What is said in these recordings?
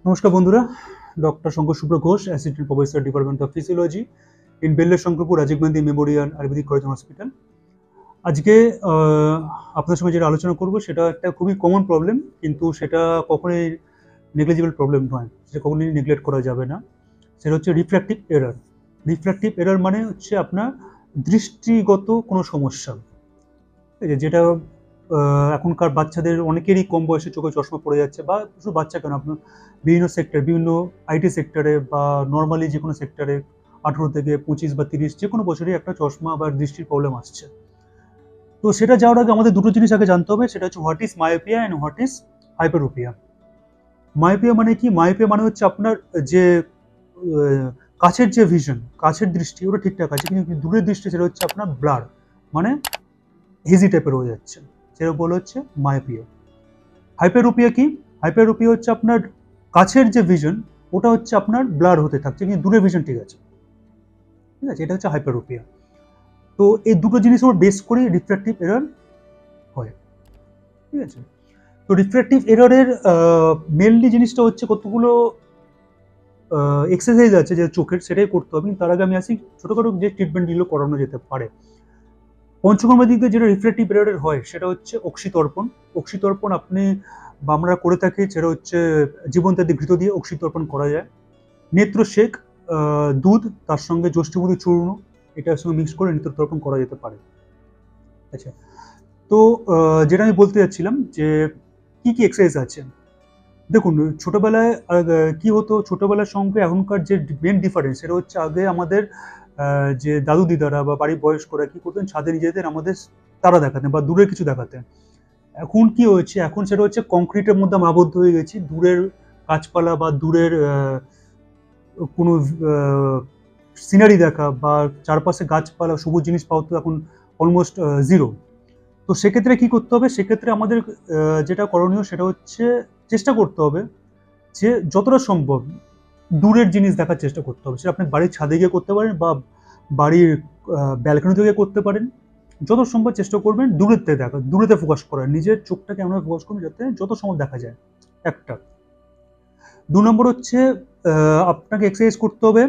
নমস্কার বন্ধুরা, doctor Shankar Shubhra Ghosh, assistant professor, department of physiology in বেল্লের Shankarpur Rajiv Gandhi memorial Ayurvedic college hospital. আজকে আপনার সঙ্গে যেটা আলোচনা করব সেটা একটা খুবই কমন প্রবলেম, কিন্তু সেটা কখনোই নেগলিজিবল প্রবলেম নয়, সেটা কখনোই নেগলেক্ট করা যাবে না। সেটা হচ্ছে রিফ্র্যাক্টিভ এরর। রিফ্র্যাক্টিভ এরর মানে হচ্ছে আপনার দৃষ্টিগত কোনো সমস্যা, যেটা এখনকার বাচ্চাদের অনেকেরই কম বয়সে চোখে চশমা পড়ে যাচ্ছে, বা শুধু বাচ্চা কেন, আপনার বিভিন্ন সেক্টর, বিভিন্ন আইটি সেক্টরে বা নর্মালি যে কোনো সেক্টরে 18 থেকে 25 বা 30 যে কোনো বছরই একটা চশমা বা দৃষ্টির প্রবলেম আসছে। তো সেটা যাওয়ার আগে আমাদের দুটো জিনিস আগে জানতে হবে, সেটা হচ্ছে what is myopia and what is hyperopia. Myopia মানে কি? মায়োপিয়া মানে হচ্ছে আপনার যে কাছের যে ভিশন, কাছের দৃষ্টি ওটা ঠিকঠাক আছে, কিন্তু দূরের দৃষ্টি সেটা হচ্ছে আপনার ব্লার, মানে হেজি টাইপের হয়ে যাচ্ছে, সেটা বলে হচ্ছে মায়োপিয়া। হাইপারোপিয়া কি? হাইপারোপিয়া হচ্ছে আপনার কাছের যে ভিশন ওটা হচ্ছে আপনার ব্লার হতে থাকছে, কিন্তু দূরের ভিশন ঠিক আছে। ঠিক আছে, এটা হচ্ছে হাইপারোপিয়া। তো এই দুটো জিনিস ওর বেস করে রিফ্র্যাক্টিভ এরর হয়। ঠিক আছে, তো রিফ্র্যাক্টিভ এররের মেনলি জিনিসটা হচ্ছে কতগুলো এক্সারসাইজ আছে যে চোখের, সেটাই করতে হবে। তার আগে আমি আসি ছোটখাটো যে ট্রিটমেন্টগুলো করানো যেতে পারে। পঞ্চকর্মের দিক দিয়ে যেটা রিফ্র্যাক্টিভ এররের হয় সেটা হচ্ছে অক্সিতর্পণ। অক্সিতর্পণ আপনি বা আমরা করে থাকি, সেটা হচ্ছে জীবনদায়ী ঘৃত দিয়ে অক্সিতর্পণ করা যায়। নেত্রশেক, দুধ তার সঙ্গে যষ্টিমধু চূর্ণ, এটার সঙ্গে মিক্স করে নেত্রতর্পণ করা যেতে পারে। আচ্ছা, তো যেটা আমি বলতে যাচ্ছিলাম যে কি কি এক্সারসাইজ আছে। দেখুন, ছোটবেলায় কি হতো, ছোটবেলার সঙ্গে এখনকার যে মেন ডিফারেন্স সেটা হচ্ছে আগে আমাদের যে দাদু দিদারা বা বাড়ির বয়স্করা কি করতেন, ছাদে নিজেদের আমাদের তারা দেখাতেন বা দূরের কিছু দেখাতেন। এখন কি হয়েছে, এখন সেটা হচ্ছে কংক্রিটের মধ্যে আমরা আবদ্ধ হয়ে গেছি। দূরের গাছপালা বা দূরের কোনো সিনারি দেখা বা চারপাশে গাছপালা সবুজ জিনিস পাওয়া তো এখন অলমোস্ট জিরো। তো সেক্ষেত্রে কি করতে হবে, সেক্ষেত্রে আমাদের যেটা করণীয় সেটা হচ্ছে চেষ্টা করতে হবে যে যতটা সম্ভব দূরের জিনিস দেখার চেষ্টা করতে হবে। সেটা আপনি বাড়ির ছাদে গিয়ে করতে পারেন বা বাড়ির ব্যালকনিতে গিয়ে করতে পারেন। যত সম্ভব চেষ্টা করবেন দূরেতে দেখা, দূরেতে ফোকাস করার, নিজের চোখটাকে এমন ফোকাস করবেন যাতে যত সম্ভব দেখা যায়। একটা। 2 নম্বর হচ্ছে আপনাকে এক্সারসাইজ করতে হবে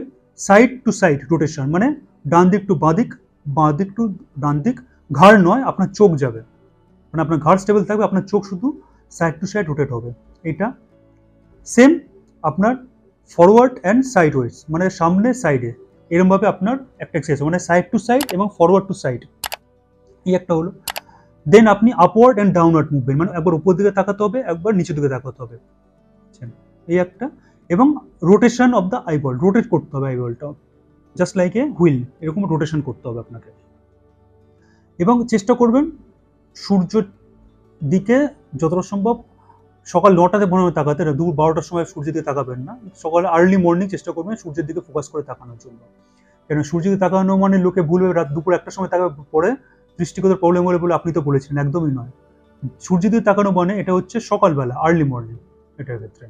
সাইড টু সাইড রোটেশন, মানে ডান দিক টু বাঁ দিক, বাঁ দিক টু ডান দিক। ঘাড় নয়, আপনার চোখ যাবে, মানে আপনার ঘাড় স্টেবল থাকবে, আপনার চোখ শুধু সাইড টু সাইড রোটেট হবে। এটা সেম আপনার ফরওয়ার্ড অ্যান্ড সাইড ওয়েজ, মানে সামনে সাইডে, এরকমভাবে আপনার একটা এক্সারসাইজ, মানে সাইড টু সাইড এবং ফরওয়ার্ড টু সাইড, এই একটা হলো। দেন আপনি আপওয়ার্ড অ্যান্ড ডাউনওয়ার্ড মুভমেন্ট, মানে একবার উপর দিকে তাকাতে হবে, একবার নিচের দিকে তাকাতে হবে, এই একটা। এবং rotation of the eyeball, rotate করতে হবে আইবলটা, জাস্ট লাইক এ হুইল, এরকম রোটেশন করতে হবে আপনাকে। এবং চেষ্টা করবেন সূর্যের দিকে যতটা সম্ভব সকাল 9টাতে মনে হয় তাকাতে, না 12টার সময় সূর্যের দিকে তাকাবেন না, সকালে আর্লি মর্নিং চেষ্টা করবেন সূর্যের দিকে ফোকাস করে তাকানোর জন্য। কেন সূর্যের দিকে তাকানো মানে লোকে ভুলবে রাত দুপুর 1টার সময় তাকাবে পরে দৃষ্টিগত প্রবলেম হলে বলে আপনি তো বলেছেন, একদমই নয়। সূর্যের দিকে তাকানো মানে এটা হচ্ছে সকালবেলা, আর্লি মর্নিং, এটার ক্ষেত্রে।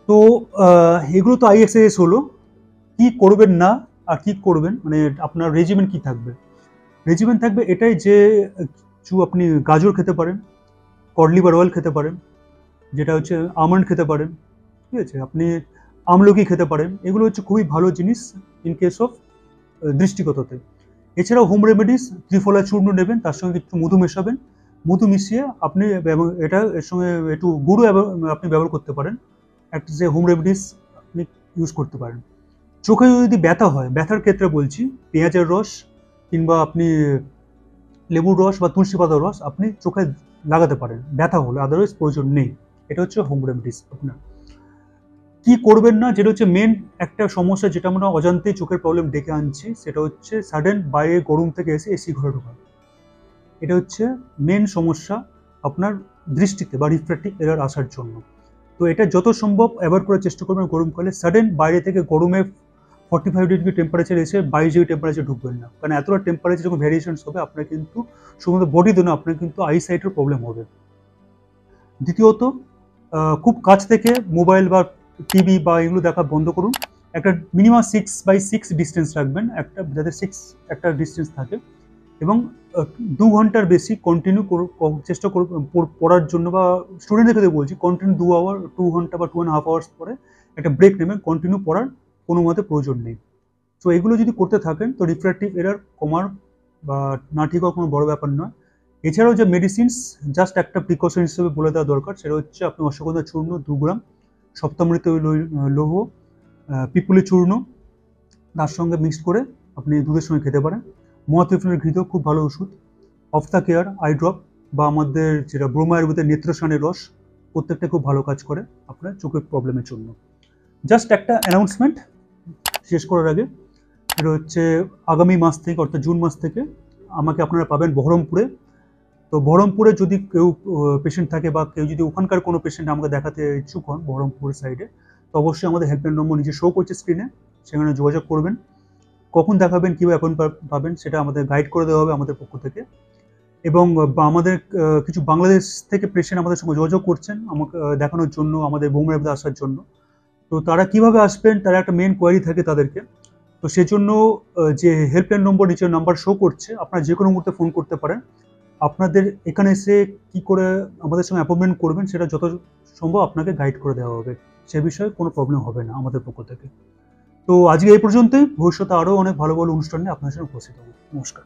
তো এগুলো তো আই এক্সারসাইজ হলো। কি করবেন না আর কি করবেন, মানে আপনার রেজিমেন্ট কি থাকবে? রেজিমেন্ট থাকবে এটাই যে কিছু আপনি গাজর খেতে পারেন, কড লিভার অয়েল খেতে পারেন, যেটা হচ্ছে আমন্ড খেতে পারেন, ঠিক আছে, আপনি আমলকি খেতে পারেন। এগুলো হচ্ছে খুবই ভালো জিনিস ইন কেস অফ দৃষ্টিগততে। এছাড়াও হোম রেমেডিস, ত্রিফলা চূর্ণ নেবেন, তার সঙ্গে একটু মধু মেশাবেন, মধু মিশিয়ে আপনি এটা এর সঙ্গে একটু গুঁড়ো আপনি ব্যবহার করতে পারেন, একটা যে হোম রেমেডিস আপনি ইউজ করতে পারেন। চোখে যদি ব্যথা হয়, ব্যথার ক্ষেত্রে বলছি পেঁয়াজের রস কিংবা আপনি লেবুর রস বা তুলসী পাতার রস আপনি চোখে লাগাতে পারেন ব্যথা হলে, আদারওয়াইজ প্রয়োজন নেই। এটা হচ্ছে হোম রেমেডিস। আপনার কি করবেন না, যেটা হচ্ছে মেন একটা সমস্যা যেটা আমরা অজান্তেই চোখের প্রবলেম ডেকে আনছি, সেটা হচ্ছে সাডেন বাইরে গরম থেকে এসে এসি ঘরে ঢোকা। এটা হচ্ছে মেন সমস্যা আপনার দৃষ্টিতে বা রিফ্র্যাক্টিভ এরর আসার জন্য। তো এটা যত সম্ভব অ্যাভয়েড করার চেষ্টা করবেন। গরমকালে সাডেন বাইরে থেকে গরমে 45 ডিগ্রি টেম্পারেচার এসে 22 ডিগ্রি টেম্পারেচার ঢুকবেন না, কারণ এতটা টেম্পারেচার যখন ভ্যারিয়েশনস হবে আপনার কিন্তু শুধুমাত্র বডিতে না, আপনার কিন্তু আইসাইটের প্রবলেম হবে। দ্বিতীয়ত, খুব কাছ থেকে মোবাইল বা টিভি বা এগুলো দেখা বন্ধ করুন। একটা মিনিমাম 6x6 ডিস্টেন্স রাখবেন, একটা যাতে 6 একটা ডিস্টেন্স থাকে। এবং 2 ঘন্টার বেশি কন্টিনিউ চেষ্টা পড়ার জন্য, বা স্টুডেন্টদের ক্ষেত্রে বলছি, কন্টিনিউ 2 আওয়ার, 2 ঘন্টা বা 2.5 আওয়ার্স পরে একটা ব্রেক নেবেন, কন্টিনিউ পড়ার কোনো মতে প্রয়োজন নেই। তো এগুলো যদি করতে থাকেন তো রিফ্র্যাক্টিভ এরার কমার বা না ঠিক হওয়ার কোনো বড় ব্যাপার নয়। এছাড়াও যে মেডিসিনস, জাস্ট একটা প্রিকশন হিসেবে বলে দেওয়া দরকার, সেটা হচ্ছে আপনি অশ্বগন্ধা চূর্ণ 2 গ্রাম, সপ্তামৃত লৌহ, পিপুলি চূর্ণ তার সঙ্গে মিক্সড করে আপনি দুধের সঙ্গে খেতে পারেন। মহাতৃফলনের ঘৃত খুব ভালো ওষুধ। অফথা কেয়ার আই ড্রপ বা আমাদের যেটা ব্রহ্মায়ুর্বেদের নেত্রসানের রস, প্রত্যেকটা খুব ভালো কাজ করে আপনার চোখের প্রবলেমের জন্য। জাস্ট একটা অ্যানাউন্সমেন্ট শেষ করার আগে, এটা হচ্ছে আগামী মাস থেকে, অর্থাৎ জুন মাস থেকে আমাকে আপনারা পাবেন বহরমপুরে। তো বহরমপুরে যদি কেউ পেশেন্ট থাকে বা কেউ যদি ওখানকার কোনো পেশেন্ট আমাকে দেখাতে ইচ্ছুক হন বহরমপুর সাইডে, তো অবশ্যই আমাদের হেল্পলাইন নম্বর নিচে শো করছে স্ক্রিনে, সেখানে যোগাযোগ করবেন। কখন দেখাবেন, কীভাবে অ্যাপয়েন্টমেন্ট পাবেন সেটা আমাদের গাইড করে দেওয়া হবে আমাদের পক্ষ থেকে। এবং আমাদের কিছু বাংলাদেশ থেকে পেশেন্ট আমাদের সঙ্গে যোগাযোগ করছেন আমাকে দেখানোর জন্য, আমাদের বোমরাবদা আসার জন্য। তো তারা কিভাবে আসবেন, তারা একটা মেন কোয়ারি থাকে তাদেরকে। তো সেজন্য যে হেল্পলাইন নম্বর নিচে নাম্বার শো করছে, আপনারা যে কোনো মুহূর্তে ফোন করতে পারেন। আপনাদের এখানে এসে কি করে আমাদের সঙ্গে অ্যাপয়েন্টমেন্ট করবেন সেটা যত সম্ভব আপনাকে গাইড করে দেওয়া হবে, সে বিষয়ে কোনো প্রবলেম হবে না আমাদের পক্ষ থেকে। তো আজকে এই পর্যন্তই। ভবিষ্যতে আরও অনেক ভালো ভালো অনুষ্ঠান নিয়ে আপনাদের সঙ্গে উপস্থিত হবো। নমস্কার।